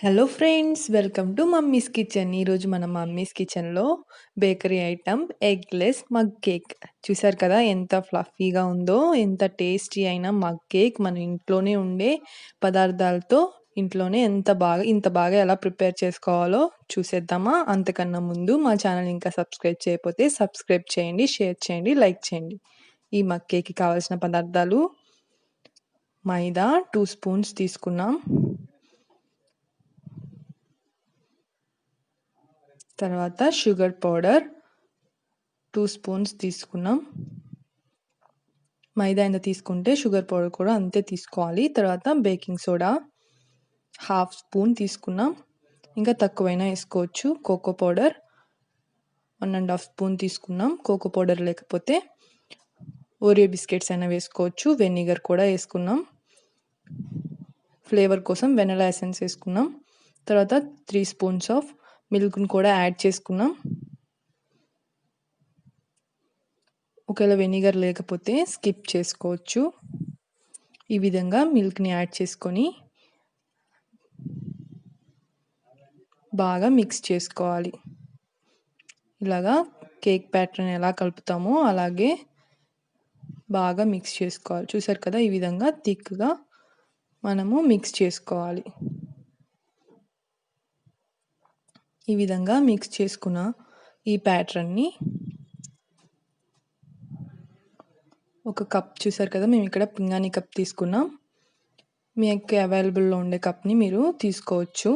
Hello friends, welcome to mummies kitchen. ఈరోజు మన mummies కిచెన్లో bakery item eggless mug cake చూసారు కదా, ఎంత ఫ్లఫీగా ఉందో. ఎంత టేస్టీ అయిన మగ్ కేక్ మన ఇంట్లోనే ఉండే పదార్థాలతో ఇంట్లోనే ఇంత బాగా ఎలా ప్రిపేర్ చేసుకోవాలో చూసేద్దామా. అంతకన్నా ముందు మా ఛానల్ ఇంకా సబ్స్క్రైబ్ చేయకపోతే సబ్స్క్రైబ్ చేయండి, షేర్ చేయండి, లైక్ చేయండి. ఈ మగ్ కేక్కి కావాల్సిన పదార్థాలు: మైదా 2 స్పూన్స్ తీసుకున్నాం, తర్వాత షుగర్ పౌడర్ 2 స్పూన్స్ తీసుకున్నాం. మైదా ఎంత తీసుకుంటే షుగర్ పౌడర్ కూడా అంతే తీసుకోవాలి. తర్వాత బేకింగ్ సోడా 1/2 స్పూన్ తీసుకున్నాం, ఇంకా తక్కువైనా వేసుకోవచ్చు. కోకో పౌడర్ 1.5 స్పూన్ తీసుకున్నాం. కోకో పౌడర్ లేకపోతే ఓరియో బిస్కెట్స్ అయినా వేసుకోవచ్చు. వెనిగర్ కూడా వేసుకున్నాం. ఫ్లేవర్ కోసం వెనిలా ఎసెన్స్ వేసుకున్నాం. తర్వాత 3 స్పూన్స్ ఆఫ్ మిల్క్ని కూడా యాడ్ చేసుకున్నాం. ఒకవేళ వెనిగర్ లేకపోతే స్కిప్ చేసుకోవచ్చు. ఈ విధంగా మిల్క్ని యాడ్ చేసుకొని బాగా మిక్స్ చేసుకోవాలి. ఇలాగా కేక్ ప్యాటర్న్ ఎలా కలుపుతామో అలాగే బాగా మిక్స్ చేసుకోవాలి. చూసారు కదా, ఈ విధంగా థిక్గా మనము మిక్స్ చేసుకోవాలి. ఈ విధంగా మిక్స్ చేసుకున్న ఈ ప్యాటర్న్ని ఒక కప్, చూసారు కదా, మేము ఇక్కడ పింగాణి కప్ తీసుకున్నాం. మీకు అవైలబుల్లో ఉండే కప్ని మీరు తీసుకోవచ్చు.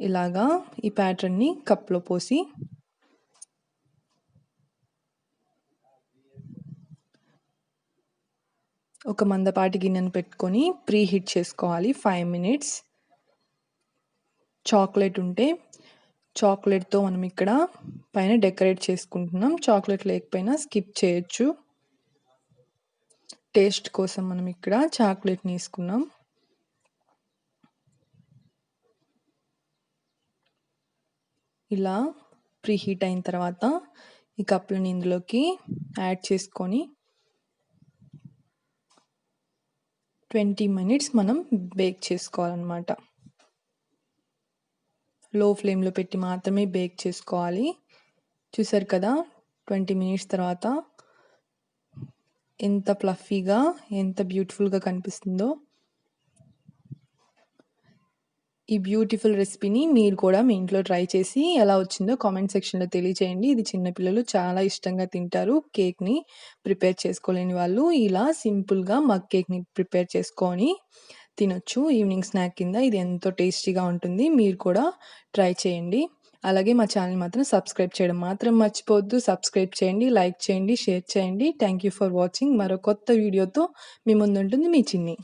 ఇలాగా ఈ ప్యాటర్న్ని కప్లో పోసి ఒక మందపాటి గిన్నెను పెట్టుకొని ప్రీ హీట్ చేసుకోవాలి 5 మినిట్స్. చాక్లెట్ ఉంటే చాక్లెట్తో మనం ఇక్కడ పైన డెకరేట్ చేసుకుంటున్నాం. చాక్లెట్ లేకపోయినా స్కిప్ చేయొచ్చు. టేస్ట్ కోసం మనం ఇక్కడ చాక్లెట్ని వేసుకున్నాం. ఇలా ప్రీ హీట్ అయిన తర్వాత ఈ కప్పులని ఇందులోకి యాడ్ చేసుకొని 20 మినిట్స్ మనం బేక్ చేసుకోవాలన్నమాట. లో ఫ్లేమ్లో పెట్టి మాత్రమే బేక్ చేసుకోవాలి. చూసారు కదా, 20 మినిట్స్ తర్వాత ఎంత ఫ్లఫీగా, ఎంత బ్యూటిఫుల్గా కనిపిస్తుందో. ఈ బ్యూటిఫుల్ రెసిపీని మీరు కూడా మీ ఇంట్లో ట్రై చేసి ఎలా వచ్చిందో కామెంట్ సెక్షన్లో తెలియజేయండి. ఇది చిన్నపిల్లలు చాలా ఇష్టంగా తింటారు. కేక్ని ప్రిపేర్ చేసుకోలేని వాళ్ళు ఇలా సింపుల్గా మగ్ కేక్ని ప్రిపేర్ చేసుకొని తినొచ్చు ఈవినింగ్ స్నాక్ కింద. ఇది ఎంతో టేస్టీగా ఉంటుంది. మీరు కూడా ట్రై చేయండి. అలాగే మా ఛానల్ మాత్రం సబ్స్క్రైబ్ చేయడం మాత్రం మర్చిపోవద్దు. సబ్స్క్రైబ్ చేయండి, లైక్ చేయండి, షేర్ చేయండి. Thank you for watching. మరో కొత్త వీడియోతో మీ ముందుంటుంది మీ చిన్ని.